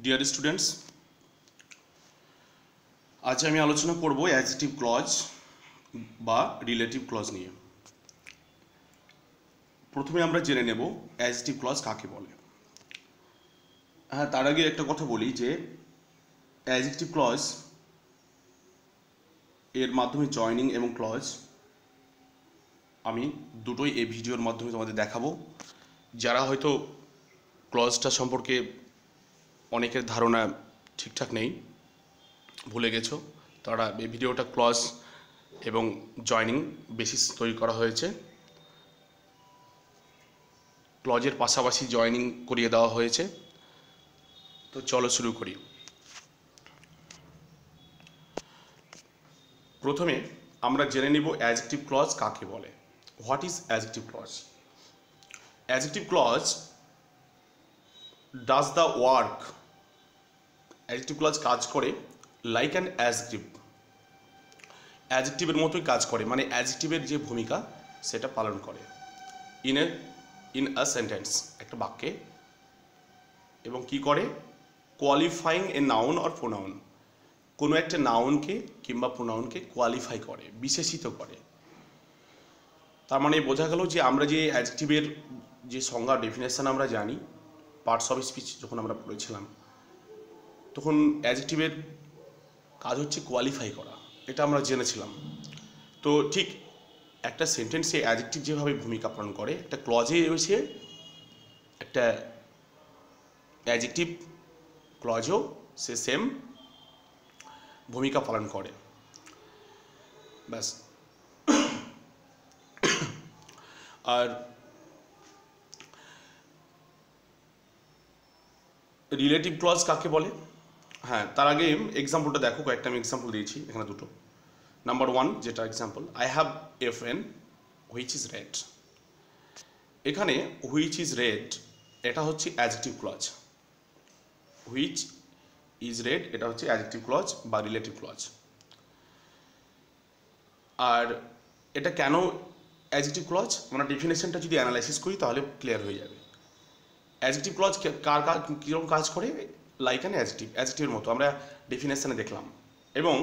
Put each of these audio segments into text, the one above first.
Dear students, আজ আমি আলোচনা করব অ্যাডজেক্টিভ ক্লজ বা রিলেটিভ ক্লজ নিয়ে। প্রথমে আমরা জেনে নেব অ্যাডজেক্টিভ ক্লজ কাকে বলে। হ্যাঁ, তার আগে একটা কথা বলি যে অ্যাডজেক্টিভ ক্লজ এর মাধ্যমে জয়নিং এবং ক্লজ আমি দুটোই এই ভিডিওর মাধ্যমে তোমাদের দেখাবো। যারা হয়তো ক্লজটা সম্পর্কে অনেকের ধারণা ঠিকঠাক নেই, ভুলে গেছো, তারা এই ভিডিওটা ক্লজ এবং জয়নিং বেসিস তৈরি করা হয়েছে। ক্লজের পাশাপাশি জয়নিং করিয়ে দেওয়া হয়েছে। তো চলো শুরু করি। প্রথমে আমরা জেনে নিব অ্যাডজেক্টিভ ক্লজ কাকে বলে। What is adjective clause? Adjective clause does the work. Adjective clause কাজ করে লাইক অ্যান অ্যাডজেক্টিভ, অ্যাডজেক্টিভের মতোই কাজ করে, মানে অ্যাডজেক্টিভের যে ভূমিকা সেটা পালন করে ইন আ সেন্টেন্স, একটা বাক্যে। এবং কি করে? Qualifying a noun or pronoun, কোনো একটা নাউনকে কিংবা প্রোনাউনকে কোয়ালিফাই করে, বিশেষিত করে। তার মানে বোঝা গেল যে আমরা যে অ্যাডজেক্টিভের যে সংজ্ঞা ডেফিনেশন আমরা জানি, পার্টস অফ স্পিচ যখন আমরা পড়েছিলাম, তখন অ্যাডজেক্টিভের কাজ হচ্ছে কোয়ালিফাই করা, এটা আমরা জেনেছিলাম। তো ঠিক একটা সেন্টেন্সে অ্যাডজেক্টিভ যেভাবে ভূমিকা পালন করে, একটা ক্লজে রয়েছে একটা অ্যাডজেক্টিভ ক্লজও সে সেম ভূমিকা পালন করে। ব্যাস। আর রিলেটিভ ক্লজ কাকে বলে? হ্যাঁ, তার আগে এক্সাম্পলটা দেখো, কয়েকটা আমি এক্সাম্পল দিয়েছি এখানে দুটো। নাম্বার 1 যেটা example, I have a friend which is red. এখানে হুইচ ইজ রেড এটা হচ্ছে adjective clause. Which is red এটা হচ্ছে অ্যাডজেক্টিভ ক্লজ বা রিলেটিভ ক্লজ। আর এটা কেন অ্যাডজেক্টিভ ক্লজ, আমরা ডেফিনেশনটা যদি অ্যানালাইসিস করি তাহলে ক্লিয়ার হয়ে যাবে। অ্যাডজেক্টিভ ক্লজ কীরকম কাজ করে? লাইক অ্যান অ্যাডজেক্টিভের মতো আমরা ডেফিনেশনে দেখলাম। এবং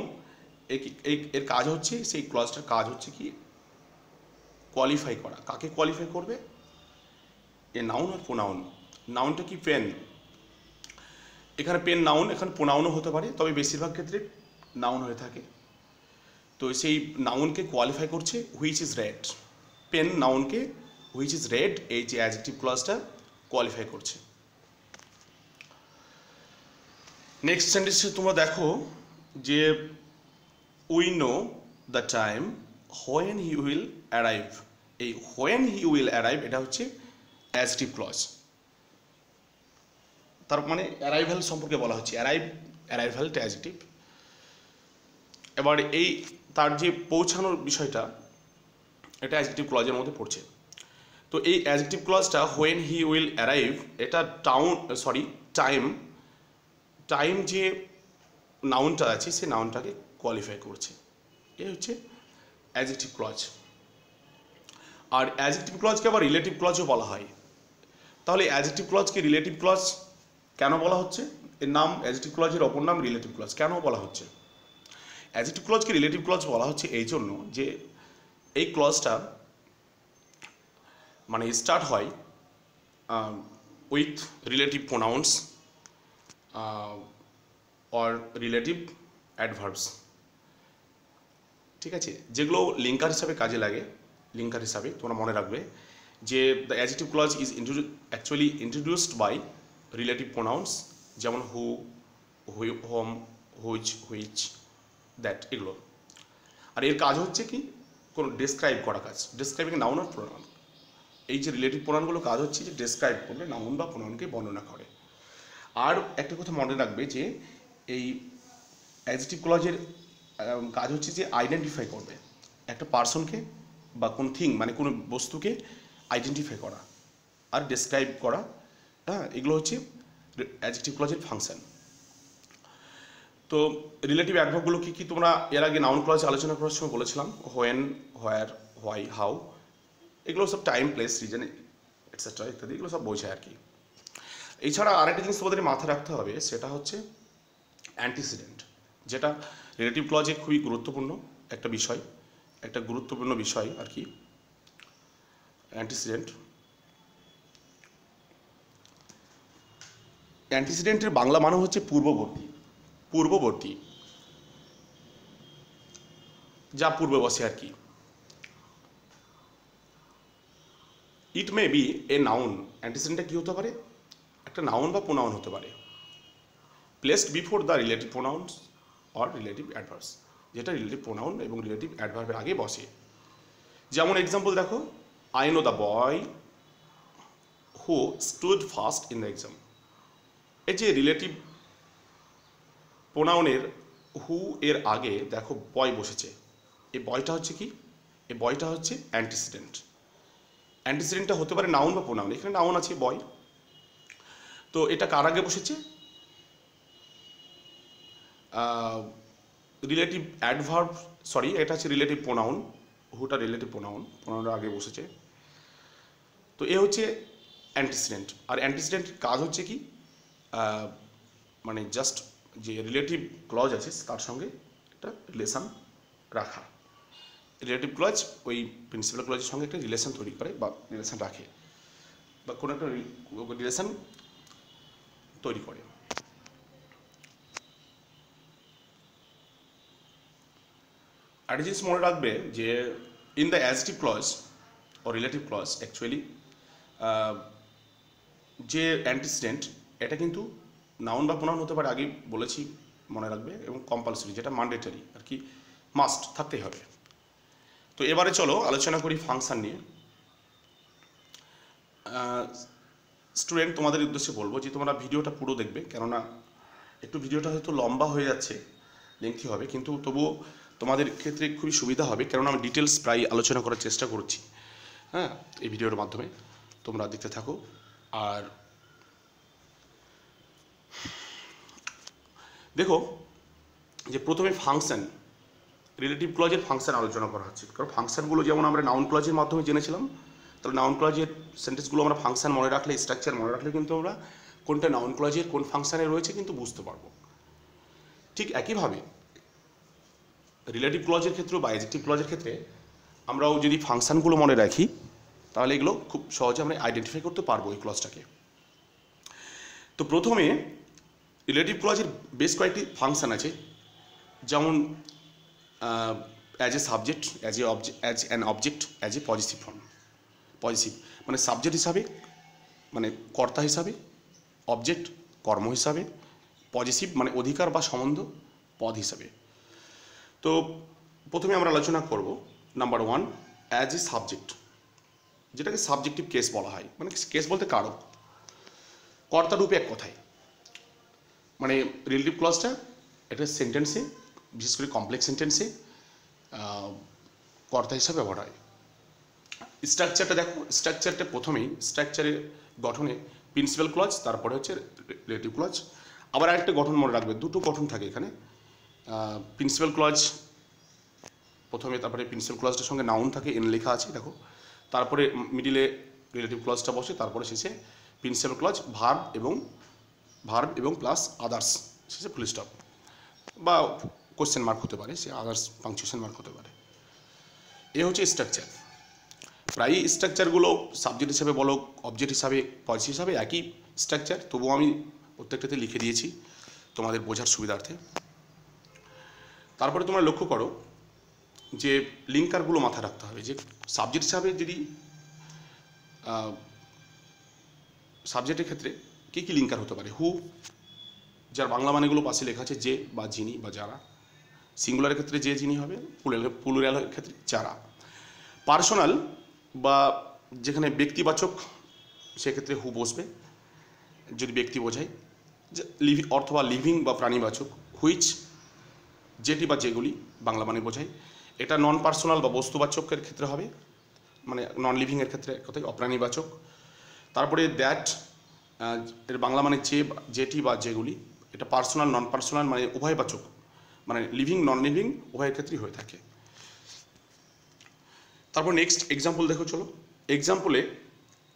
এর কাজ হচ্ছে, সেই ক্লজটার কাজ হচ্ছে কি? কোয়ালিফাই করা। কাকে কোয়ালিফাই করবে? A noun R pronoun. নাউনটা কি? পেন। এখানে পেন নাউন, এখানে প্রোনাউনও হতে পারে, তবে বেশিরভাগ ক্ষেত্রে নাউন হয়ে থাকে। তো সেই নাউনকে কোয়ালিফাই করছে হুইচ ইজ রেড। পেন নাউনকে হুইচ ইজ রেড, এই যে অ্যাডজেক্টিভ ক্লজটা কোয়ালিফাই করছে। নেক্সট সেন্টেন্সে তোমরা দেখো যে we know the time when he will arrive. এই হোয়েন হি উইল অ্যারাইভ এটা হচ্ছে অ্যাডজেক্টিভ ক্লজ। তার মানে অ্যারাইভাল সম্পর্কে বলা হচ্ছে। অ্যারাইভালটা অ্যাডজেক্টিভ। এবার এই তার যে পৌঁছানোর বিষয়টা, এটা অ্যাডজেক্টিভ ক্লজের মধ্যে পড়ছে। তো এই অ্যাডজেক্টিভ ক্লজটা হোয়েন হি উইল অ্যারাইভ, এটা টাইম যে নাউনটা আছে সেই নাউনটাকে কোয়ালিফাই করছে। এই হচ্ছে অ্যাডজেক্টিভ ক্লজ। আর অ্যাডজেক্টিভ ক্লজকে আবার রিলেটিভ ক্লজও বলা হয়। তাহলে অ্যাডজেক্টিভ ক্লজকে রিলেটিভ ক্লজ কেন বলা হচ্ছে? এর নাম অ্যাডজেক্টিভ ক্লজের অপর নাম রিলেটিভ ক্লজ। কেন বলা হচ্ছে? অ্যাডজেক্টিভ ক্লজকে রিলেটিভ ক্লজ বলা হচ্ছে এই জন্য যে এই ক্লজটা মানে স্টার্ট হয় with relative pronouns or relative adverbs. ঠিক আছে, যেগুলো লিঙ্কার হিসাবে কাজে লাগে। লিঙ্কার হিসাবে তোমরা মনে রাখবে যে the adjective clause is actually introduced by relative pronouns, যেমন হু, হোম, হুইচ, দ্যাট, এগুলো। আর এর কাজ হচ্ছে কি? কোনো ডেসক্রাইব করা কাজ, ডেসক্রাইবিং নাউন আর প্রোনাউন। এই যে রিলেটিভ প্রোনাউনগুলো কাজ হচ্ছে যে ডেসক্রাইব করবে, নাউন বা প্রোনাউনকে বর্ণনা করে। আর একটা কথা মনে রাখবে যে এই অ্যাডজেক্টিভ ক্লজের কাজ হচ্ছে যে আইডেন্টিফাই করবে একটা পার্সনকে বা কোন থিং, মানে কোনো বস্তুকে আইডেন্টিফাই করা আর ডেসক্রাইব করা। হ্যাঁ, এগুলো হচ্ছে অ্যাডজেক্টিভ ক্লজের ফাংশন। তো রিলেটিভ অ্যাডভার্বগুলো কী কী তোমরা এর আগে নাউন ক্লজ আলোচনা করার সময় বলেছিলাম। হোয়েন, হোয়ার, হোয়াই, হাউ, এগুলো সব টাইম, প্লেস, রিজন, এটসেট্রা ইত্যাদি, এগুলো সব বোঝায় আর কি। এছাড়া আরেকটা জিনিস তোমাদের মাথায় রাখতে হবে, সেটা হচ্ছে অ্যান্টিসিডেন্ট, যেটা রিলেটিভ ক্লজে খুবই গুরুত্বপূর্ণ একটা বিষয়, একটা গুরুত্বপূর্ণ বিষয় আর কি। অ্যান্টিসিডেন্ট, অ্যান্টিসিডেন্টের বাংলা মানে হচ্ছে পূর্ববর্তী, পূর্ববর্তী, যা পূর্বে বসে আর কি। ইট মে বি এ নাউন, অ্যান্টিসিডেন্টটা কী হতে পারে, একটা নাউন বা প্রোনাউন হতে পারে, placed before the relative pronouns or relative adverbs, যেটা রিলেটিভ প্রোনাউন এবং রিলেটিভ অ্যাডভার্বের আগে বসে। যেমন এক্সাম্পল দেখো, I know the boy who stood first in the exam. এই যে রিলেটিভ প্রোনাউনের হু এর আগে দেখো বয় বসেছে, এই বয়টা হচ্ছে কি, এই বয়টা হচ্ছে অ্যান্টিসিডেন্ট। অ্যান্টিসিডেন্টটা হতে পারে নাউন বা প্রোনাউন, এখানে নাউন আছে বয়, তো এটা কার আগে বসেছে, রিলেটিভ অ্যাডভার্ব, সরি এটা হচ্ছে রিলেটিভ প্রোনাউন, হুটা রিলেটিভ প্রোনাউন, প্রোনাউনের আগে বসেছে। তো এ হচ্ছে অ্যান্টিসিডেন্ট। আর অ্যান্টিসিডেন্ট কাজ হচ্ছে কি, মানে জাস্ট যে রিলেটিভ ক্লজ আছে তার সঙ্গে একটা রিলেশন রাখা। রিলেটিভ ক্লজ ওই প্রিন্সিপাল ক্লজের সঙ্গে একটা রিলেশন তৈরি করে বা রিলেশন রাখে, বা কোনো একটা রিলেশন তৈরি করে। একটা জিনিস মনে রাখবে যে ইন দ্য অ্যাডজেক্টিভ ক্লজ ও রিলেটিভ ক্লজ অ্যাকচুয়ালি যে অ্যান্টিসিডেন্ট এটা কিন্তু নাউন বা প্রোনাউন হতে পারে, আগেই বলেছি মনে রাখবে, এবং কম্পালসরি যেটা ম্যান্ডেটরি আর কি, মাস্ট থাকতেই হবে। তো এবারে চলো আলোচনা করি ফাংশন নিয়ে। স্টুডেন্ট তোমাদের উদ্দেশ্যে বলবো যে তোমরা ভিডিওটা পুরো দেখবে, কেননা একটু ভিডিওটা হয়তো লম্বা হয়ে যাচ্ছে, লেংথি হবে, কিন্তু তবুও তোমাদের ক্ষেত্রে খুবই সুবিধা হবে, কেননা আমি ডিটেলস প্রায় আলোচনা করার চেষ্টা করছি, হ্যাঁ, এই ভিডিওর মাধ্যমে তোমরা দেখতে থাকো। আর দেখো যে প্রথমে ফাংশন, রিলেটিভ ক্লজের ফাংশন আলোচনা করা হচ্ছে, কারণ ফাংশনগুলো যেমন আমরা নাউন ক্লজের মাধ্যমে জেনেছিলাম, তাহলে নাউন ক্লজের সেন্টেন্সগুলো আমরা ফাংশন মনে রাখলে, স্ট্রাকচার মনে রাখলে কিন্তু আমরা কোনটা নাউন ক্লজের কোন ফাংশনে রয়েছে কিন্তু বুঝতে পারবো। ঠিক একইভাবে রিলেটিভ ক্লজের ক্ষেত্রে বা অ্যাডজেক্টিভ ক্লজের ক্ষেত্রে আমরাও যদি ফাংশনগুলো মনে রাখি, তাহলে এগুলো খুব সহজে আমরা আইডেন্টিফাই করতে পারবো এই ক্লজটাকে। তো প্রথমে রিলেটিভ ক্লজের বেশ কয়েকটি ফাংশন আছে, যেমন as a subject, as an object, as a positive form. Positive মানে সাবজেক্ট হিসাবে, মানে কর্তা হিসাবে, অবজেক্ট কর্ম হিসাবে, পজিটিভ মানে অধিকার বা সম্বন্ধ পদ হিসাবে। তো প্রথমে আমরা আলোচনা করব নাম্বার 1 অ্যাজ এ সাবজেক্ট, যেটাকে সাবজেক্টিভ কেস বলা হয়। মানে কেস বলতে কারক, কর্তা রূপে এক কথায়, মানে রিলেটিভ ক্লজটা একটা সেন্টেন্সে, বিশেষ করে কমপ্লেক্স সেন্টেন্সে কর্তা হিসাবে ব্যবহার হয়। স্ট্রাকচারটা দেখো, স্ট্রাকচারটা প্রথমেই স্ট্রাকচারের গঠনে প্রিন্সিপাল ক্লজ, তারপরে হচ্ছে রিলেটিভ ক্লজ। আবার আরেকটা গঠন মনে রাখবে, দুটো গঠন থাকে এখানে, প্রিন্সিপাল ক্লজ প্রথমে, তারপরে প্রিন্সিপাল ক্লজটার সঙ্গে নাউন থাকে, এন লেখা আছে দেখো, তারপরে মিডিলে রিলেটিভ ক্লজটা বসে, তারপরে শেষে প্রিন্সিপাল ক্লজ ভার্ব এবং প্লাস আদার্স, শেষে ফুল স্টপ বা কোশ্চেন মার্ক হতে পারে, সে আদার্স পাংচুয়েশন মার্ক হতে পারে। এ হচ্ছে স্ট্রাকচার। প্রায়ই স্ট্রাকচারগুলো সাবজেক্ট হিসাবে বলো, অবজেক্ট হিসাবে, পজিটিভ হিসাবে একই স্ট্রাকচার, তবুও আমি প্রত্যেকটাতে লিখে দিয়েছি তোমাদের বোঝার সুবিধার্থে। তারপরে তোমরা লক্ষ্য করো যে লিঙ্কারগুলো মাথায় রাখতে হবে, যে সাবজেক্ট হিসাবে যদি সাবজেক্টের ক্ষেত্রে কী কী লিঙ্কার হতে পারে, হু, যার বাংলা মানেগুলো পাশে লেখা আছে, যে বা যিনি বা যারা। সিঙ্গুলারের ক্ষেত্রে যে যিনি হবে, প্লুরালের ক্ষেত্রে যারা। পার্সোনাল বা যেখানে ব্যক্তিবাচক, সেক্ষেত্রে হু বসবে যদি ব্যক্তি বোঝায়, অথবা লিভিং বা প্রাণীবাচক হুইচ, যেটি বা যেগুলি বাংলা মানে বোঝায়। এটা নন পার্সোনাল বা বস্তুবাচকের ক্ষেত্রে হবে, মানে নন লিভিংয়ের ক্ষেত্রে কথাই অপ্রাণীবাচক। তারপরে দ্যাট, এর বাংলা মানে যেটি বা যেগুলি, এটা পার্সোনাল নন পার্সোনাল মানে উভয়বাচক, মানে লিভিং নন লিভিং উভয়ের ক্ষেত্রেই হয়ে থাকে। তারপর নেক্সট এক্সাম্পল দেখো, চলো এক্সাম্পলে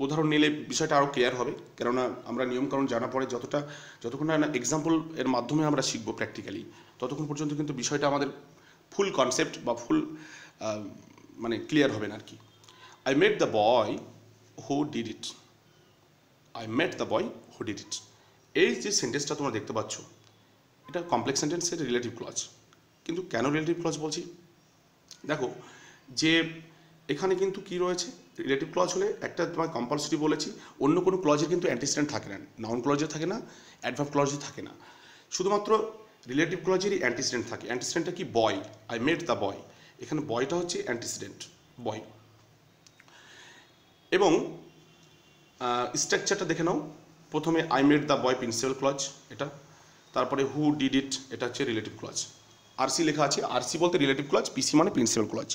উদাহরণ নিলে বিষয়টা আরও ক্লিয়ার হবে, কেননা আমরা নিয়মকানুন জানা পড়ে যতক্ষণ না এক্সাম্পল এর মাধ্যমে আমরা শিখবো প্র্যাকটিক্যালি, ততক্ষণ পর্যন্ত কিন্তু বিষয়টা আমাদের ফুল কনসেপ্ট বা ফুল মানে ক্লিয়ার হবে না আর কি। I met the boy who did it, I met the boy who did it, এই যে সেন্টেন্সটা তোমরা দেখতে পাচ্ছ এটা কমপ্লেক্স সেন্টেন্সের রিলেটিভ ক্লজ। কিন্তু কেন রিলেটিভ ক্লজ বলছি, দেখো যে এখানে কিন্তু কি রয়েছে, রিলেটিভ ক্লজ হলে একটা তোমার কম্পালসরি বলেছি, অন্য কোনো ক্লজের কিন্তু অ্যান্টিসিডেন্ট থাকে না, নাউন ক্লজে থাকে না, অ্যাডভার্ব ক্লজে থাকে না, শুধুমাত্র রিলেটিভ ক্লজেরই অ্যান্টিসিডেন্ট থাকে। অ্যান্টিসিডেন্টটা কি, বয়, আই মেট দ্য বয়, এখানে বয়টা হচ্ছে অ্যান্টিসিডেন্ট, বয়। এবং স্ট্রাকচারটা দেখে নাও, প্রথমে I met the boy principal clause এটা, তারপরে হু ডিড ইট এটা হচ্ছে রিলেটিভ ক্লজ, আরসি লেখা আছে, আরসি বলতে রিলেটিভ ক্লজ, পিসি মানে প্রিন্সিপাল ক্লজ।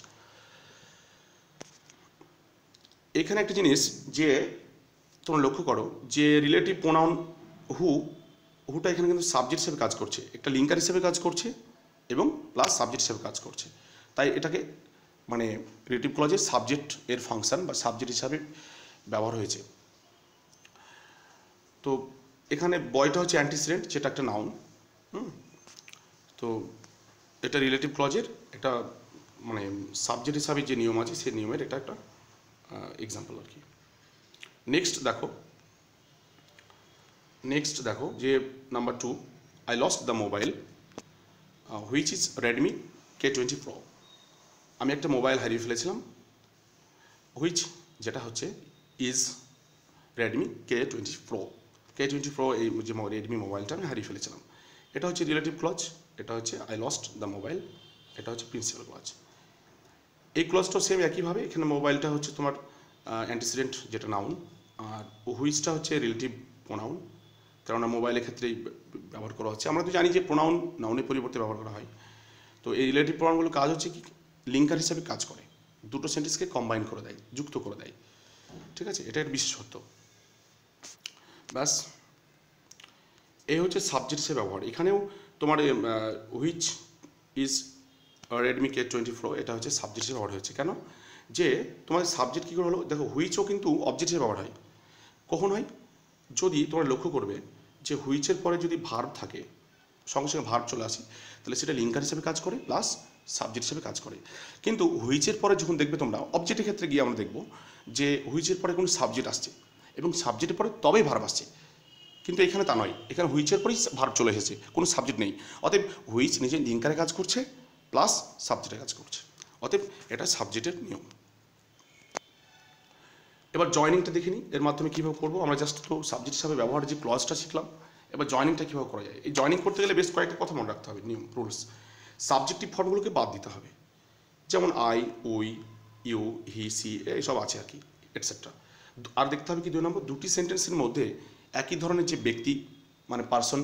এখানে একটা জিনিস যে তোমরা লক্ষ্য করো যে রিলেটিভ প্রোনাউন হুটা এখানে কিন্তু সাবজেক্ট হিসেবে কাজ করছে, একটা লিঙ্কার হিসেবে কাজ করছে এবং প্লাস সাবজেক্ট হিসেবে কাজ করছে, তাই এটাকে মানে রিলেটিভ ক্লজের সাবজেক্ট এর ফাংশন বা সাবজেক্ট হিসাবে ব্যবহার হয়েছে। তো এখানে বয়টা হচ্ছে অ্যান্টিসিডেন্ট, যেটা একটা নাউন। তো এটা রিলেটিভ ক্লজের এটা মানে সাবজেক্ট হিসাবে যে নিয়ম আছে সেই নিয়মের এটা একটা এক্সাম্পল আর কি। নেক্সট দেখো যে number 2, I lost the mobile which is Redmi K20 Pro, আমি একটা মোবাইল হারিয়ে ফেলেছিলাম, হুইচ যেটা হচ্ছে is Redmi K20 Pro, K20 Pro এই যে রেডমি মোবাইলটা আমি হারিয়ে ফেলেছিলাম, এটা হচ্ছে রিলেটিভ ক্লজ, এটা হচ্ছে আই লস্ট দ্য মোবাইল, এটা হচ্ছে প্রিন্সিপাল ক্লজ। এই ক্লজটাও সেম একইভাবে, এখানে মোবাইলটা হচ্ছে তোমার অ্যান্টিসিডেন্ট যেটা নাউন, আর হুইচটা হচ্ছে রিলেটিভ প্রোনাউন, কেননা মোবাইলের ক্ষেত্রেই ব্যবহার করা হচ্ছে। আমরা তো জানি যে প্রোনাউন নাউনের পরিবর্তে ব্যবহার করা হয়। তো এই রিলেটিভ প্রোনাউনগুলো কাজ হচ্ছে কি, লিঙ্কার হিসাবে কাজ করে, দুটো সেন্টেন্সকে কম্বাইন করে দেয়, যুক্ত করে দেয়, ঠিক আছে, এটা একটা বিশেষত্ব। ব্যাস, এই হচ্ছে সাবজেক্ট হিসেবে ব্যবহার। এখানেও তোমার which is Redmi K20 Pro এটা হচ্ছে সাবজেক্ট হিসেবে ব্যবহার হয়েছে। কেন, যে তোমাদের সাবজেক্ট কী করে হলো, দেখো হুইচও কিন্তু অবজেক্ট হিসেবে ব্যবহার হয়। কখন হয়, যদি তোমরা লক্ষ্য করবে যে হুইচের পরে যদি ভার্ব থাকে, সঙ্গে সঙ্গে ভার্ব চলে আসে, তাহলে সেটা লিঙ্কার হিসেবে কাজ করে প্লাস সাবজেক্ট হিসেবে কাজ করে। কিন্তু হুইচের পরে যখন দেখবে তোমরা অবজেক্টের ক্ষেত্রে গিয়ে আমরা দেখব যে হুইচের পরে কোনো সাবজেক্ট আসছে এবং সাবজেক্টের পরে তবেই ভার্ব আসছে, কিন্তু এখানে তা নয়, এখানে হুইচের পরেই ভার্ব চলে এসেছে, কোনো সাবজেক্ট নেই। অতএব হুইচ নিজে লিঙ্কারে কাজ করছে প্লাস সাবজেক্টে কাজ করছে, অতএব এটা সাবজেক্টের নিয়ম। এবার জয়নিংটা দেখে নিই, এর মাধ্যমে কীভাবে করবো। আমরা জাস্ট তো সাবজেক্ট হিসাবে ব্যবহারের যে ক্লজটা শিখলাম, এবার জয়নিংটা কীভাবে করা যায়। এই জয়নিং করতে গেলে বেশ কয়েকটা কথা মনে রাখতে হবে, নিয়ম রুলস। সাবজেক্টিভ ফর্মগুলোকে বাদ দিতে হবে, যেমন I, we, you, he, she এইসব আছে আর কি, এটসেট্রা। আর দেখতে হবে কি, 2 নম্বর, দুটি সেন্টেন্সের মধ্যে একই ধরনের যে ব্যক্তি মানে পার্সন,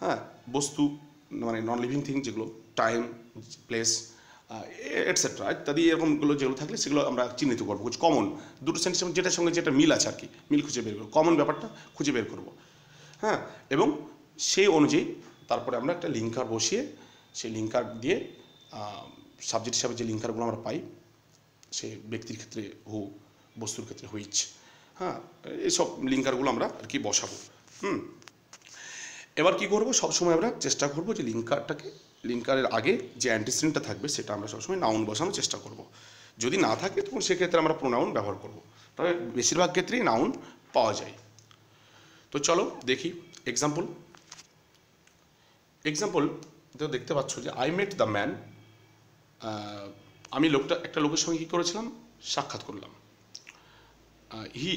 হ্যাঁ, বস্তু মানে নন লিভিং থিং যেগুলো, টাইম, প্লেস এটসেট্রা ইত্যাদি এরকমগুলো যেগুলো থাকলে সেগুলো আমরা চিহ্নিত করবো, কিছু কমন দুটো সেন্টেন্স যেটার সঙ্গে যেটা মিল আছে আর কি, মিল খুঁজে বের করবো, কমন ব্যাপারটা খুঁজে বের করবো, হ্যাঁ। এবং সেই অনুযায়ী তারপরে আমরা একটা লিঙ্কার বসিয়ে সেই লিঙ্কার দিয়ে সাবজেক্ট হিসাবে যে লিঙ্কারগুলো আমরা পাই, সে ব্যক্তির ক্ষেত্রে হু, বস্তুর ক্ষেত্রে হুইচ, হ্যাঁ, এইসব লিঙ্কারগুলো আমরা আর কি বসাবো। এবার কি করবো, সবসময় আমরা চেষ্টা করবো যে লিঙ্কারের আগে যে অ্যান্টিসিডেন্টটা থাকবে সেটা আমরা সবসময় নাউন বসানোর চেষ্টা করব। যদি না থাকে তখন সেক্ষেত্রে আমরা প্রোনাউন ব্যবহার করব, তবে বেশিরভাগ ক্ষেত্রেই নাউন পাওয়া যায়। তো চলো দেখি এক্সাম্পল তো দেখতে পাচ্ছ যে আই মেট দ্য ম্যান, আমি একটা লোকের সঙ্গে কী করেছিলাম, সাক্ষাৎ করলাম। হি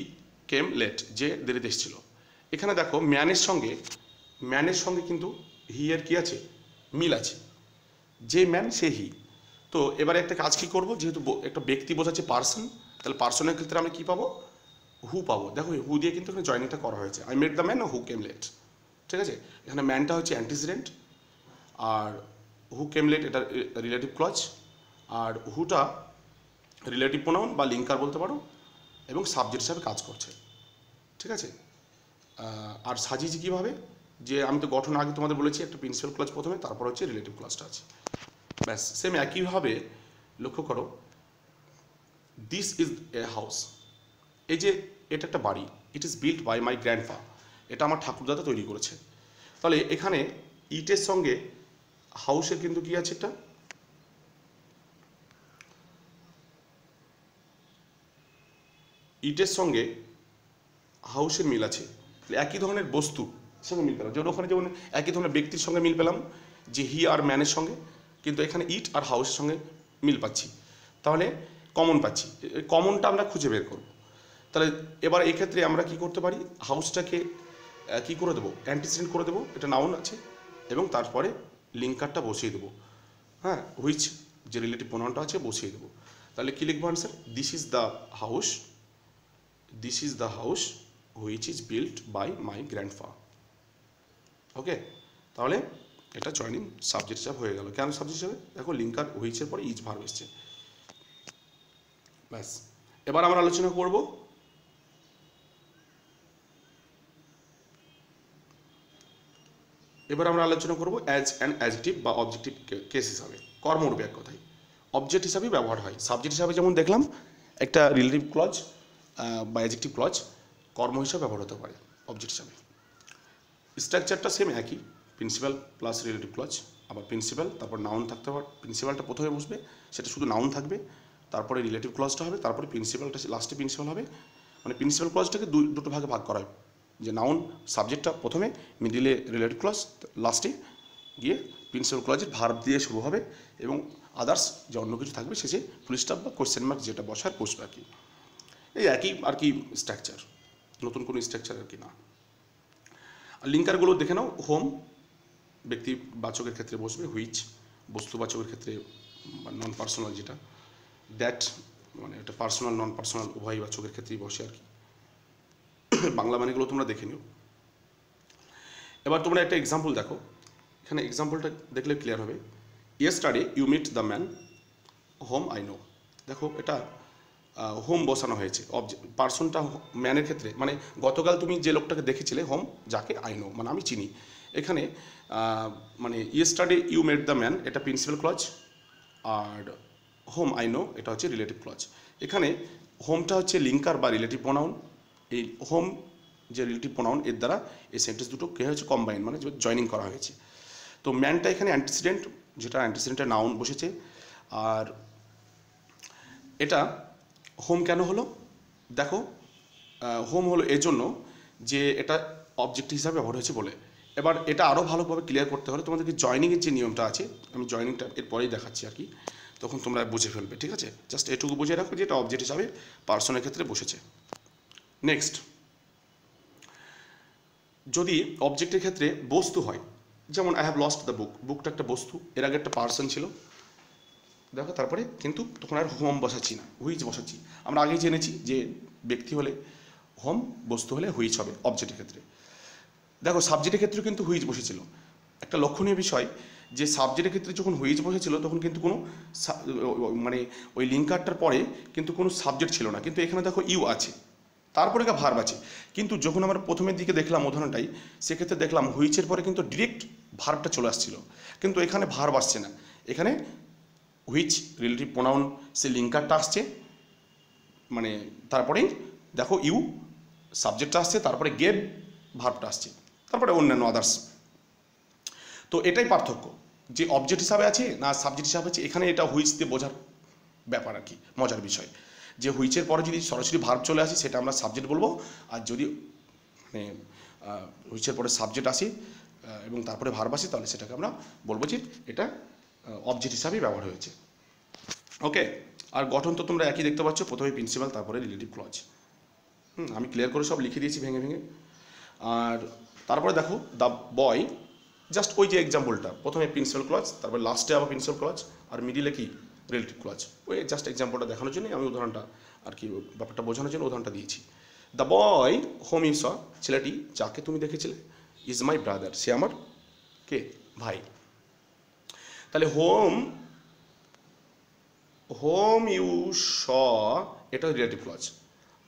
কেম লেট, যে দেরিতে এসেছিল। এখানে দেখো ম্যানের সঙ্গে কিন্তু হি এর কী আছে, মিল আছে, যে ম্যান সে হি। তো এবারে একটা কাজ কী করবো, যেহেতু একটা ব্যক্তি বোঝাচ্ছে পার্সন, তাহলে পার্সনের ক্ষেত্রে আমরা কী পাবো, হু পাবো। দেখো হু দিয়ে কিন্তু এখানে জয়েনিংটা করা হয়েছে, I met the man who came late, ঠিক আছে। এখানে ম্যানটা হচ্ছে অ্যান্টিসিডেন্ট, আর হু কেম লেট এটা রিলেটিভ ক্লজ, আর হুটা রিলেটিভ প্রোনাউন বা লিঙ্কার বলতে পারো, এবং সাবজেক্ট হিসাবে কাজ করছে, ঠিক আছে। আর সাজিয়েছি কীভাবে, যে আমি তো গঠন আগে তোমাদের বলেছি, একটা প্রিন্সিপাল ক্লজ প্রথমে, তারপর হচ্ছে রিলেটিভ ক্লজটা আছে, ব্যাস। সেম একইভাবে লক্ষ্য করো, দিস ইজ এ হাউস, এই যে এটা একটা বাড়ি, it is built by my grandpa, এটা আমার ঠাকুরদাদা তৈরি করেছে। তাহলে এখানে ইটের সঙ্গে হাউসের কিন্তু কি আছে, এটা ইটের সঙ্গে হাউসের মিল আছে, একই ধরনের বস্তু সঙ্গে মিল পেলাম, যেমন ওখানে যেমন একই ধরনের ব্যক্তির সঙ্গে মিল পেলাম যে হি আর ম্যানের সঙ্গে, কিন্তু এখানে ইট আর হাউসের সঙ্গে মিল পাচ্ছি, তাহলে কমন পাচ্ছি। কমনটা আমরা খুঁজে বের করব। তাহলে এবার এক্ষেত্রে আমরা কি করতে পারি, হাউসটাকে কি করে দেবো, অ্যান্টিসিডেন্ট করে দেবো, এটা নাউন আছে, এবং তারপরে লিঙ্কারটা বসিয়ে দেবো, হ্যাঁ, হুইচ যে রিলেটিভ প্রোনাউনটা আছে বসিয়ে দেবো। তাহলে কি লিখবো answer, this is the house, this is the house which is built by my grandpa. Okay, তাহলে এটা জয়নিং সাবজেক্ট হিসাবে হয়ে গেল। কেন সাবজেক্ট হিসাবে, দেখো লিঙ্কার হুইচের পরে ইজ ভার্ব এসছে। ব্যাস, এবার আমরা আলোচনা করব অ্যাজ অ্যান অ্যাডজেক্টিভ বা অবজেক্টিভ কেস হিসাবে, কর্মরূপে এক কথায় অবজেক্ট হিসাবেই ব্যবহার হয়। সাবজেক্ট হিসাবে যেমন দেখলাম একটা রিলেটিভ ক্লজ বা অ্যাডজেক্টিভ ক্লজ কর্ম হিসাবে ব্যবহার হতে পারে অবজেক্ট হিসাবে। স্ট্রাকচারটা সেম একই, প্রিন্সিপাল প্লাস রিলেটিভ ক্লজ, আবার প্রিন্সিপাল তারপর নাউন থাকতে পারে, প্রিন্সিপালটা প্রথমে বসবে, সেটা শুধু নাউন থাকবে, তারপরে রিলেটিভ ক্লজটা হবে, তারপরে প্রিন্সিপালটা লাস্টে প্রিন্সিপাল হবে। মানে প্রিন্সিপাল ক্লজটাকে দুটো ভাগে ভাগ করা হয়, যে নাউন সাবজেক্টটা প্রথমে, মিডিলে রিলেটিভ ক্লজ, লাস্টে গিয়ে প্রিন্সিপাল ক্লজের ভার্ব দিয়ে শুরু হবে, এবং আদার্স যে অন্য কিছু থাকবে শেষে ফুল স্টপ বা কোয়েশ্চেন মার্ক যেটা বসার বসবে আর কি। এই একই আর কি স্ট্রাকচার, নতুন কোনো স্ট্রাকচার আর কি না। আর লিঙ্কারগুলো দেখে নাও, হোম ব্যক্তিবাচকের ক্ষেত্রে বসবে, হুইচ বস্তুবাচকের ক্ষেত্রে বা নন পার্সোনাল যেটা, দ্যাট মানে এটা পার্সোনাল নন পার্সোনাল উভয়বাচকের ক্ষেত্রেই বসে আর কি। বাংলা মানেগুলো তোমরা দেখে নিও। এবার তোমরা একটা এক্সাম্পল দেখো, এখানে এক্সাম্পলটা দেখলে ক্লিয়ার হবে। Yesterday you meet the man whom I know. দেখো এটা হোম বসানো হয়েছে, পার্সনটা ম্যানের ক্ষেত্রে, মানে গতকাল তুমি যে লোকটাকে দেখেছিলে হোম, যাকে আই নো মানে আমি চিনি। এখানে মানে yesterday you met the man এটা প্রিন্সিপাল ক্লজ, আর হোম আই নো এটা হচ্ছে রিলেটিভ ক্লজ। এখানে হোমটা হচ্ছে লিঙ্কার বা রিলেটিভ প্রোনাউন, এই হোম যে রিলেটিভ প্রোনাউন এর দ্বারা এই সেন্টেন্স দুটো কে হয়েছে কম্বাইন, মানে জয়নিং করা হয়েছে। তো ম্যানটা এখানে অ্যান্টিসিডেন্ট, যেটা অ্যান্টিসিডেন্টের নাউন বসেছে। আর এটা হোম কেন হলো, দেখো হোম হলো এজন্য যে এটা অবজেক্ট হিসাবে ব্যবহার হয়েছে বলে। এবার এটা আরও ভালোভাবে ক্লিয়ার করতে হলে তোমাদেরকে জয়নিংয়ের যে নিয়মটা আছে, আমি জয়নিংটা এরপরেই দেখাচ্ছি আর কি, তখন তোমরা বুঝে ফেলবে, ঠিক আছে? জাস্ট এটুকু বুঝে রাখো যে এটা অবজেক্ট হিসাবে পার্সনের ক্ষেত্রে বসেছে। নেক্সট, যদি অবজেক্টের ক্ষেত্রে বস্তু হয়, যেমন I have lost the book, বুকটা একটা বস্তু, এর আগে একটা পার্সন ছিল, দেখো তারপরে কিন্তু তখন আর হোম বসাচ্ছি না, হুইচ বসাচ্ছি। আমরা আগেই জেনেছি যে ব্যক্তি হলে হোম, বস্তু হলে হুইচ হবে অবজেক্টের ক্ষেত্রে। দেখো সাবজেক্টের ক্ষেত্রেও কিন্তু হুইচ বসেছিল। একটা লক্ষণীয় বিষয় যে সাবজেক্টের ক্ষেত্রে যখন হুইচ বসেছিল তখন কিন্তু কোনো মানে ওই লিঙ্কারটার পরে কিন্তু কোনো সাবজেক্ট ছিল না, কিন্তু এখানে দেখো ইউ আছে, তারপরে একটা ভার্ব আছে। কিন্তু যখন আমরা প্রথমের দিকে দেখলাম উদাহরণটাই, সেক্ষেত্রে দেখলাম হুইচের পরে কিন্তু ডিরেক্ট ভার্বটা চলে আসছিল, কিন্তু এখানে ভার্ব আসছে না, এখানে হুইচ রিলেটিভ প্রোনাউন সে লিঙ্কারটা আসছে, মানে তারপরেই দেখো ইউ সাবজেক্টটা আসছে, তারপরে গেভ ভার্বটা আসছে, তারপরে অন্যান্য আদার্স। তো এটাই পার্থক্য, যে অবজেক্ট হিসাবে আছে না সাবজেক্ট হিসাবে আছে, এখানে এটা হুইচ দিয়ে বোঝার ব্যাপার আর কি, মজার বিষয় যে হুইচের পরে যদি সরাসরি ভার্ব চলে আসে সেটা আমরা সাবজেক্ট বলবো, আর যদি মানে হুইচের পরে সাবজেক্ট আসে এবং তারপরে ভার্ব আসে তাহলে সেটাকে আমরা বলবো যে এটা অবজেক্ট হিসাবেই ব্যবহার হয়েছে। ওকে, আর গঠন তো তোমরা একই দেখতে পাচ্ছ, প্রথমে প্রিন্সিপাল তারপরে রিলেটিভ ক্লজ। আমি ক্লিয়ার করে সব লিখে দিয়েছি ভেঙে ভেঙে। আর তারপরে দেখো দ্য বয়, জাস্ট ওই যে এক্সাম্পলটা, প্রথমে প্রিন্সিপাল ক্লজ, তারপরে লাস্টে আবার প্রিন্সিপাল ক্লজ, আর মিডিলে কি রিলেটিভ ক্লজ। ওই জাস্ট এক্সাম্পলটা দেখানোর জন্যই আমি উদাহরণটা আর কি, ব্যাপারটা বোঝানোর জন্য উদাহরণটা দিয়েছি। দ্য বয় হোম ইউ স, ছেলেটি যাকে তুমি দেখেছিলে, ইজ মাই ব্রাদার, সে আমার কে ভাই। তাহলে হোম ইউ স এটা রিলেটিভ ক্লজ,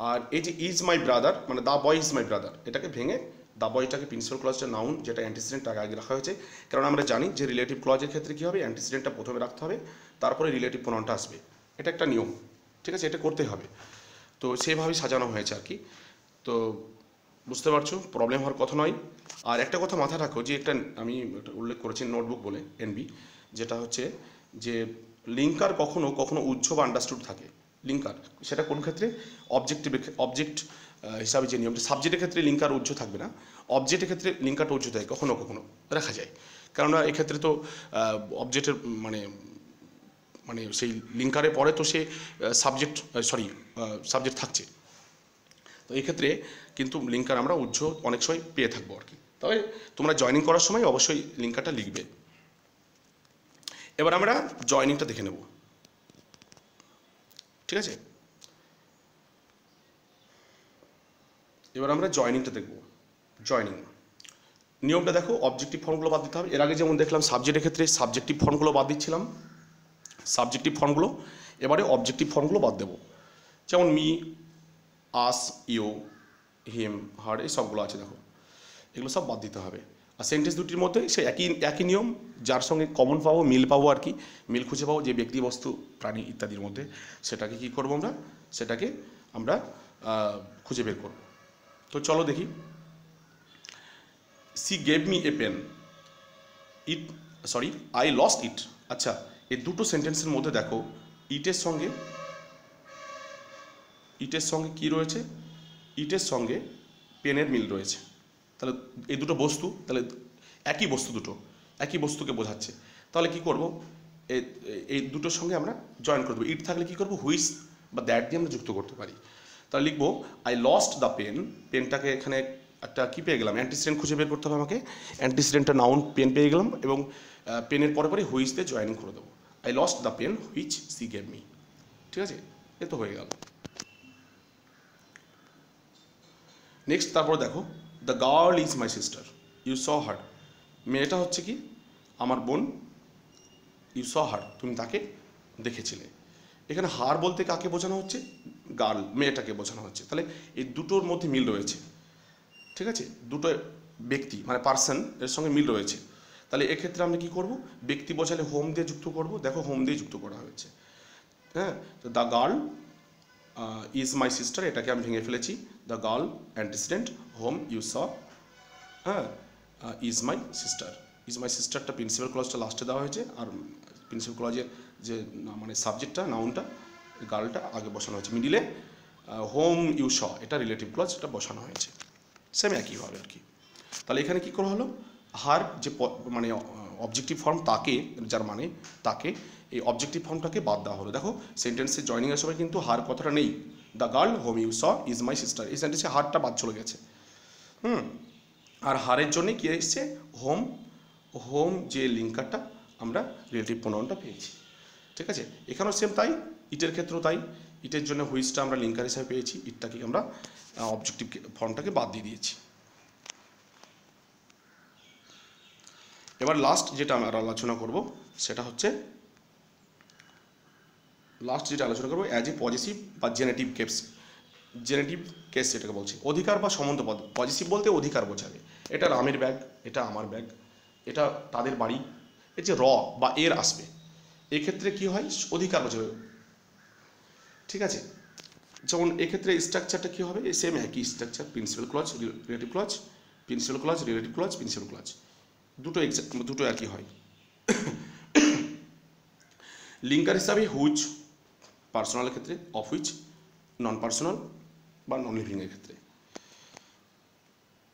আর এই যে ইজ মাই ব্রাদার মানে the boy is my brother, এটাকে ভেঙে দ্য বয়টাকে প্রিন্সিপাল ক্লজটা নাউন, যেটা অ্যান্টিসিডেন্টটা আগে রাখা হয়েছে, কারণ আমরা জানি যে রিলেটিভ ক্লজের ক্ষেত্রে কী হবে, অ্যান্টিসিডেন্টটা প্রথমে রাখতে হবে, তারপরে রিলেটিভ প্রোনাউনটা আসবে, এটা একটা নিয়ম, ঠিক আছে, এটা করতে হবে। তো সেভাবেই সাজানো হয়েছে আর কি। তো বুঝতে পারছো প্রবলেম হওয়ার কথা নয়। আর একটা কথা মাথায় রাখো, যে একটা আমি উল্লেখ করেছি নোটবুক বলে এনবি, যেটা হচ্ছে যে লিঙ্কার কখনো কখনো উজ্জ বা আন্ডারস্টুড থাকে। লিঙ্কার সেটা কোন ক্ষেত্রে, অবজেক্ট হিসাবে যে নিয়মটা, সাবজেক্টের ক্ষেত্রে লিঙ্কার উজ্জ থাকবে না, অবজেক্টের ক্ষেত্রে লিঙ্কারটা উজ্জ থাকে কখনো কখনো দেখা যায়। কেননা এক্ষেত্রে তো অবজেক্টের মানে মানে সেই লিঙ্কারের পরে তো সে সাবজেক্ট থাকছে। তো এই ক্ষেত্রে কিন্তু লিঙ্কার আমরা উজ্জ অনেক সময় পেয়ে থাকবো আর কি। তবে তোমরা জয়েনিং করার সময় অবশ্যই লিঙ্কারটা লিখবে। এবার আমরা জয়েনিংটা দেখে নেব, ঠিক আছে। এবার আমরা জয়েনিংটা দেখব। জয়েনিং নিয়মটা দেখো, অবজেক্টিভ ফর্মগুলো বাদ দিতে হবে। এর আগে যেমন দেখলাম সাবজেক্টের ক্ষেত্রে সাবজেক্টিভ ফর্মগুলো বাদ দিচ্ছিলাম, সাবজেক্টিভ ফর্মগুলো, এবারে অবজেক্টিভ ফর্মগুলো বাদ দেবো। যেমন মি, আস, ইউ, হিম, হার, এই সবগুলো আছে দেখো, এগুলো সব বাদ দিতে হবে। আর সেন্টেন্স দুটির মধ্যে সে একই নিয়ম, যার সঙ্গে কমন পাবো, মিল পাবো আর কি, মিল খুঁজে পাবো যে ব্যক্তি, বস্তু, প্রাণী ইত্যাদির মধ্যে, সেটাকে কি করবো আমরা, সেটাকে আমরা খুঁজে বের করব। তো চলো দেখি। She gave me a pen, I lost it. আচ্ছা, এই দুটো সেন্টেন্সের মধ্যে দেখো ইটের সঙ্গে কি রয়েছে, ইটের সঙ্গে পেনের মিল রয়েছে। তাহলে এই দুটো বস্তু, তাহলে একই বস্তুকে বোঝাচ্ছে। তাহলে কি করব, এই দুটোর সঙ্গে আমরা জয়েন করে দেবো। ইট থাকলে কি করব, হুইচ বা দ্যাট দিয়ে আমরা যুক্ত করতে পারি। তাহলে লিখবো আই লস্ট দ্য পেন, পেনটাকে এখানে একটা কী পেয়ে গেলাম, অ্যান্টিসিডেন্ট খুঁজে বের করতে হবে আমাকে। অ্যান্টিসিডেন্টটা নাউন পেন পেয়ে গেলাম, এবং পেনের পরে হুইচ দিয়ে জয়েনিং করে দেবো। I lost the pen which she gave me, ঠিক আছে, এ তো হয়ে গেল। নেক্সট তারপর দেখো, the girl is my sister, you saw her, মেয়েটা হচ্ছে কি আমার বোন, ইউ স হার, তুমি তাকে দেখেছিলে। এখানে হার বলতে কাকে বোঝানো হচ্ছে, গার্ল, মেয়েটাকে বোঝানো হচ্ছে। তাহলে এই দুটোর মধ্যে মিল রয়েছে, ঠিক আছে, দুটো ব্যক্তি মানে পার্সন এর সঙ্গে মিল রয়েছে। তাহলে এক্ষেত্রে আমরা কী করব, ব্যক্তি বোঝালে হোম দিয়ে যুক্ত করব। দেখো হোম দিয়ে যুক্ত করা হয়েছে, হ্যাঁ। তো the girl is my sister, এটাকে আমি ভেঙে ফেলেছি। The girl antecedent, whom you saw, হ্যাঁ, ইজ মাই সিস্টারটা প্রিন্সিপাল ক্লজটা লাস্টে দেওয়া হয়েছে, আর প্রিন্সিপাল ক্লজের যে মানে সাবজেক্টটা, নাউনটা, গার্লটা আগে বসানো হয়েছে। মিডিলে হোম ইউ স, এটা রিলেটিভ ক্লজ, এটা বসানো হয়েছে সেম একইভাবে আর কি। তাহলে এখানে কী করা হলো, হার যে মানে অবজেক্টিভ ফর্ম, তাকে, যার মানে তাকে, এই অবজেক্টিভ ফর্মটাকে বাদ দেওয়া হলো। দেখো সেন্টেন্সে জয়নিংয়ের সময় কিন্তু হার কথাটা নেই। The girl whom you saw is my sister, এই সেন্টেন্সে হারটা বাদ চলে গেছে। আর হারের জন্যে কী এসছে, হোম যে লিঙ্কারটা আমরা রিলেটিভ প্রোনাউনটা পেয়েছি, ঠিক আছে। এখানেও সেম তাই, ইটের ক্ষেত্রেও তাই। ইটের জন্য হুইচটা আমরা লিঙ্কার হিসাবে পেয়েছি, ইটটাকে আমরা অবজেক্টিভ ফর্মটাকে বাদ দিয়ে দিয়েছি। এবার লাস্ট যেটা আমরা আলোচনা করব সেটা হচ্ছে, অ্যাজ এ পজিটিভ বা জেনেটিভ কেস যেটাকে বলছি, অধিকার বা সম্বন্ধ পদ। পজিটিভ বলতে অধিকার বোঝাবে, এটা রামের ব্যাগ, এটা আমার ব্যাগ, এটা তাদের বাড়ি, এই যে র বা এর আসবে, এক্ষেত্রে কি হয়, অধিকার বোঝাবে, ঠিক আছে। যেমন এক্ষেত্রে স্ট্রাকচারটা কী হবে, সেম একই structure, principal clause, relative clause, principal clause, relative clause, principal clause, দুটো একই হয়। লিঙ্কার হিসাবে হুইচ পার্সোনালের ক্ষেত্রে, অফ হুইচ নন পার্সোনাল বা নন লিভিংয়ের ক্ষেত্রে।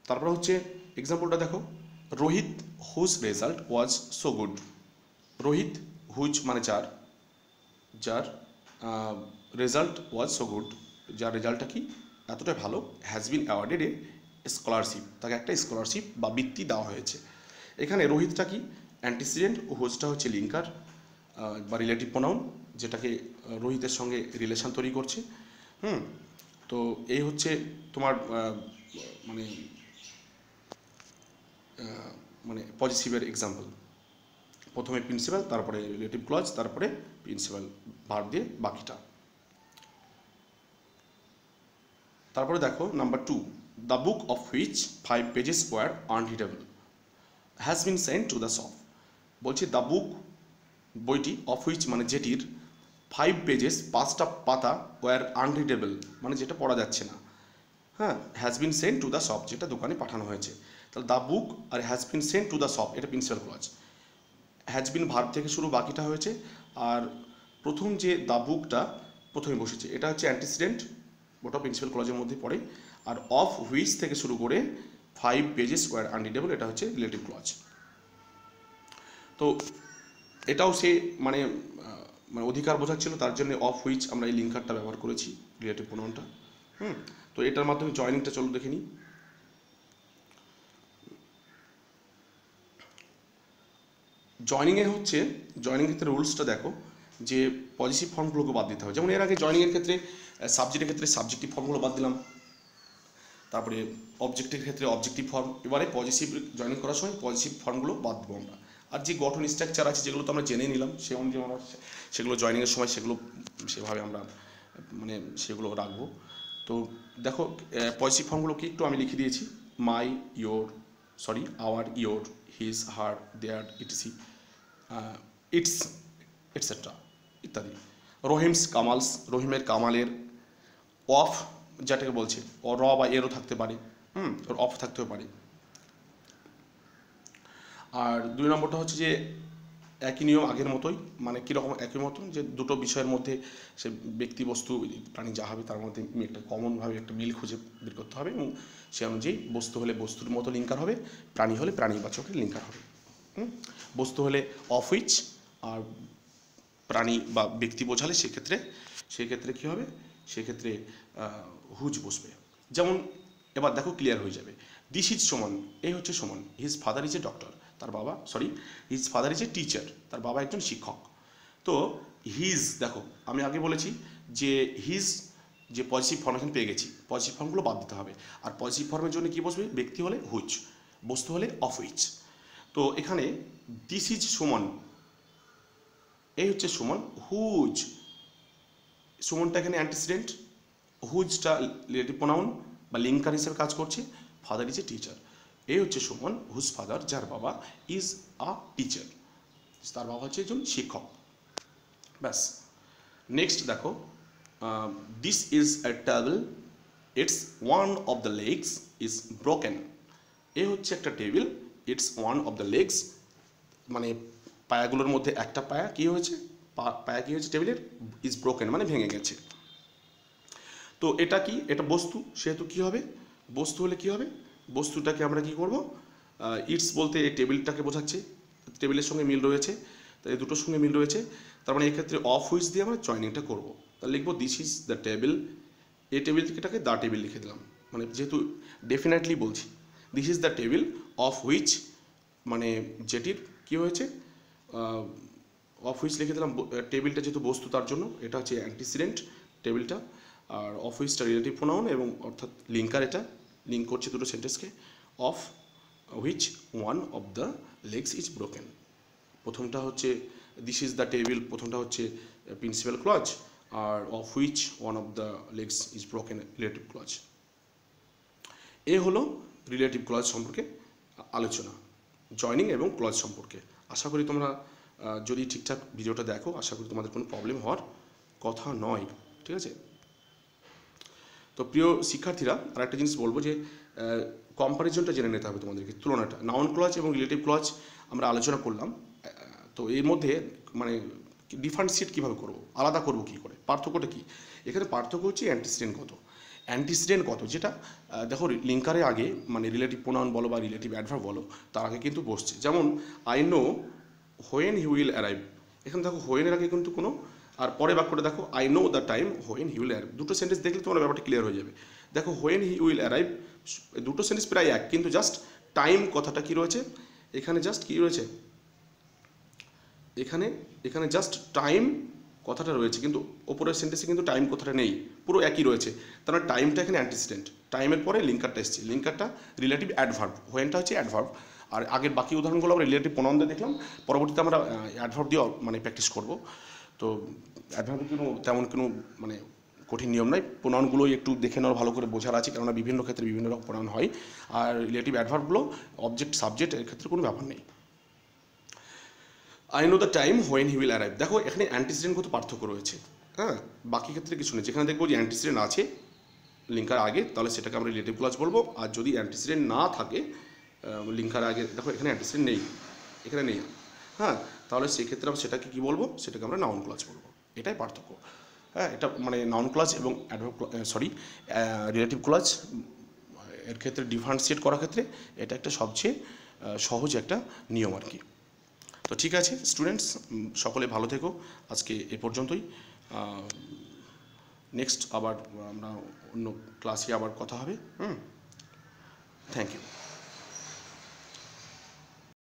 তারপর হচ্ছে এক্সাম্পলটা দেখো, Rohit whose result was so good. Rohit which মানে যার রেজাল্ট ওয়াজ সো গুড, যার রেজাল্টটা কি এতটাই ভালো, has been awarded A scholarship, তাকে একটা স্কলারশিপ বা বৃত্তি দেওয়া হয়েছে। এখানে রোহিতটা কি অ্যান্টিসিডেন্ট, ও হুজটা হচ্ছে লিঙ্কার বা রিলেটিভ প্রোনাউন, যেটাকে রোহিতের সঙ্গে রিলেশন তৈরি করছে। তো এই হচ্ছে তোমার মানে পজিটিভের এক্সাম্পল। প্রথমে প্রিন্সিপাল, তারপরে রিলেটিভ ক্লজ, তারপরে প্রিন্সিপাল ভার্ব দিয়ে বাকিটা। তারপরে দেখো number 2, the book of which 5 pages were unreadable has been sent to the shop. বলছি দ্য বুক, বইটি, অফ হুইচ মানে যেটির, 5 pages 5টা পাতা ওয়ার আনরিডেবল মানে যেটা পড়া যাচ্ছে না, হ্যাঁ, has been sent to the shop, যেটা দোকানে পাঠানো হয়েছে। তাহলে দ্য বুক আর has been sent to the shop, এটা principal clause. Has been verb থেকে শুরু, বাকিটা হয়েছে। আর প্রথম যে দ্য বুকটা প্রথমে বসেছে, এটা হচ্ছে অ্যান্টিসিডেন্ট, ওটা প্রিন্সিপাল ক্লজের মধ্যে পড়ে। আর অফ হুইচ থেকে শুরু করে 5 পেজেস ওয়ার আনরিডেবল, এটা হচ্ছে রিলেটিভ ক্লজ। তো এটাও সে মানে মানে অধিকার বোঝাচ্ছিল, তার জন্য অফ হুইচ আমরা এই লিঙ্কারটা ব্যবহার করেছি, রিলেটিভ প্রোনাউনটা। তো এটার মাধ্যমে জয়নিংটা চলো দেখে নিই। জয়নিংয়ে হচ্ছে, জয়নিং ক্ষেত্রে রুলসটা দেখো, যে পজিটিভ ফর্মগুলোকে বাদ দিতে হবে। যেমন এর আগে জয়নিংয়ের ক্ষেত্রে সাবজেক্টের ক্ষেত্রে সাবজেক্টিভ ফর্মগুলো বাদ দিলাম, তারপরে অবজেক্টের ক্ষেত্রে অবজেক্টিভ ফর্ম। এবারে পজিটিভ জয়নিং করার সময় পজিটিভ ফর্মগুলো বাদ দেবো আমরা। আর যে গঠন স্ট্রাকচার আছে যেগুলো তো আমরা জেনে নিলাম, সে অনুযায়ী আমরা সেগুলো জয়নিংয়ের সময় সেগুলো সেভাবে আমরা মানে সেগুলো রাখবো। তো দেখো পজিটিভ ফর্মগুলোকে একটু আমি লিখে দিয়েছি, my, your, sorry our, your, his, her, their, etc, its, etcetera ইত্যাদি। রহিমস, কামালস, রহিমের, কামালের। অফ যেটাকে বলছে, র বা এরও থাকতে পারে, অফ থাকতেও পারে। আর 2 নম্বরটা হচ্ছে যে একই নিয়ম আগের মতোই, মানে কীরকম একই মতন, যে দুটো বিষয়ের মধ্যে সে ব্যক্তি, বস্তু, প্রাণী যা হবে তার মধ্যে একটা কমনভাবে একটা মিল খুঁজে বের করতে হবে, এবং সে অনুযায়ী বস্তু হলে বস্তুর মতো লিঙ্কার হবে, প্রাণী হলে প্রাণীবাচকের লিঙ্কার হবে। বস্তু হলে অফ হুইচ, আর প্রাণী বা ব্যক্তি বোঝালে সেক্ষেত্রে কী হবে, সেক্ষেত্রে হুজ বসবে। যেমন এবার দেখো ক্লিয়ার হয়ে যাবে। দিস ইজ সুমন, এই হচ্ছে Suman. His father is a doctor, তার বাবা, sorry his father is a teacher, তার বাবা একজন শিক্ষক। তো হিজ, দেখো আমি আগে বলেছি যে হিজ যে পজিটিভ ফর্ম এখানে পেয়ে গেছি, পজিটিভ ফর্মগুলো বাদ দিতে হবে। আর পজিটিভ ফর্মের জন্য কী বসবে, ব্যক্তি হলে হুইচ, বস্তু হলে অফ হুইচ। তো এখানে দিস ইজ সুমন, এই হচ্ছে সুমন। হুজ, সুমনটা এখানে অ্যান্টিসিডেন্ট, হুজটা রিলেটিভ প্রোনাউন বা লিঙ্কার হিসেবে কাজ করছে। ফাদার ইজ এ টিচার, এই হচ্ছে সুমন, হুজ ফাদার, যার বাবা, ইজ আ টিচার, তার বাবা হচ্ছে একজন শিক্ষক। ব্যাস। নেক্সট দেখো, this is a table, its one of the legs is broken, এ হচ্ছে একটা table, its one of the legs, মানে পায়াগুলোর মধ্যে একটা পায়া কী হয়েছে, পায়া কী হয়েছে টেবিলের, ইজ ব্রোকেন মানে ভেঙে গেছে। তো এটা কি, এটা বস্তু, সেহেতু কী হবে, বস্তু হলে কী হবে, বস্তুটাকে আমরা কী করব, ইটস বলতে এই টেবিলটাকে বোঝাচ্ছে, টেবিলের সঙ্গে মিল রয়েছে, তাই এই দুটোর সঙ্গে মিল রয়েছে, তার মানে এক্ষেত্রে অফ হুইচ দিয়ে আমরা জয়নিংটা করবো। তাহলে লিখবো দিস ইজ দ্য টেবিল, এই টেবিল থেকেটাকে দ্য টেবিল লিখে দিলাম, মানে যেহেতু ডেফিনেটলি বলছি, this is the table of which, মানে যেটির কী হয়েছে, অফ হুইচ লিখে দিলাম, টেবিলটা যেহেতু বস্তু তার জন্য, এটা হচ্ছে অ্যান্টিসিডেন্ট টেবিলটা, আর অফ হুইচটা রিলেটিভ প্রোনাউন, এবং অর্থাৎ লিঙ্কার, এটা লিঙ্ক করছে দুটো সেন্টেন্সকে। Of which one of the legs is broken, প্রথমটা হচ্ছে দিস ইজ দ্য টেবিল, প্রথমটা হচ্ছে প্রিন্সিপাল ক্লজ, আর of which one of the legs is broken relative clause. এ হলো রিলেটিভ ক্লজ সম্পর্কে আলোচনা, জয়নিং এবং ক্লজ সম্পর্কে। আশা করি তোমরা যদি ঠিকঠাক ভিডিওটা দেখো, আশা করি তোমাদের কোনো প্রবলেম হওয়ার কথা নয়, ঠিক আছে। তো প্রিয় শিক্ষার্থীরা, আর একটা জিনিস বলবো যে কম্পারিজনটা জেনে নিতে হবে তোমাদেরকে, তুলনাটা। নাউন ক্লজ এবং রিলেটিভ ক্লজ আমরা আলোচনা করলাম, তো এর মধ্যে মানে ডিফারেন্সিয়েট কীভাবে করবো, আলাদা করবো কী করে, পার্থক্যটা কী, এখানে পার্থক্য হচ্ছে অ্যান্টিসিডেন্ট কত, যেটা দেখো লিঙ্কারের আগে মানে রিলেটিভ প্রোনাউন বলো বা রিলেটিভ অ্যাডভার্ব বলো, তার আগে কিন্তু বসছে। যেমন I know when he will arrive, এখানে দেখো হোয়েনের আগে কিন্তু কোনো, আর পরে বাক্যটা দেখো I know the time when he will arrive, দুটো সেন্টেন্স দেখলে তোমার ব্যাপারটা ক্লিয়ার হয়ে যাবে। দেখো হোয়েন হি উইল অ্যারাইভ, দুটো সেন্টেন্স প্রায় এক, কিন্তু জাস্ট টাইম কথাটা কী রয়েছে এখানে, জাস্ট কী রয়েছে এখানে জাস্ট টাইম কথাটা রয়েছে, কিন্তু ওপরের সেন্টেন্সে কিন্তু টাইম কথাটা নেই, পুরো একই রয়েছে। তার মানে টাইমটা এখানে অ্যান্টিসিডেন্ট, টাইমের পরে লিঙ্কারটা এসছে, লিঙ্কারটা রিলেটিভ অ্যাডভার্ব, হোয়েনটা হচ্ছে অ্যাডভার্ব। আর আগের বাকি উদাহরণগুলো আমরা রিলেটিভ প্রোনাউন দিয়ে দেখলাম, পরবর্তীতে আমরা অ্যাডভার্ব দিয়ে মানে প্র্যাকটিস করব। তো অ্যাডভার্বের তেমন কোনো মানে কঠিন নিয়ম নয়, প্রোনাউনগুলোই একটু দেখে নেওয়ার ভালো করে বোঝার আছে, কেননা বিভিন্ন ক্ষেত্রে বিভিন্ন রকম প্রোনাউন হয়। আর রিলেটিভ অ্যাডভার্বগুলো অবজেক্ট সাবজেক্ট, এর ক্ষেত্রে কোনো ব্যাপার নেই। I know the time when he will arrive, দেখো এখানে অ্যান্টিসিডেন্ট কত পার্থক্য রয়েছে, হ্যাঁ, বাকি ক্ষেত্রে কিছু নেই। যেখানে দেখবো যে অ্যান্টিসিডেন্ট আছে লিঙ্কার আগে, তাহলে সেটাকে আমরা রিলেটিভ ক্লজ বলবো। আর যদি অ্যান্টিসিডেন্ট না থাকে লিঙ্কার আগে, দেখো এখানে অ্যান্টিসিডেন্ট নেই, এখানে নেই, হ্যাঁ, তাহলে সেক্ষেত্রে আমরা সেটাকে কী বলবো, সেটাকে আমরা নাউন ক্লজ বলবো। এটাই পার্থক্য। হ্যাঁ, এটা মানে নাউন ক্লজ এবং রিলেটিভ ক্লজ এর ক্ষেত্রে ডিফারেন্সিয়েট করার ক্ষেত্রে এটা একটা সবচেয়ে সহজ একটা নিয়ম আর কি। তো ঠিক আছে স্টুডেন্টস, সকলে ভালো থেকো, আজকে এ পর্যন্তই। নেক্সট আবার আমরা অন্য ক্লাসে আবার কথা হবে। Thank you.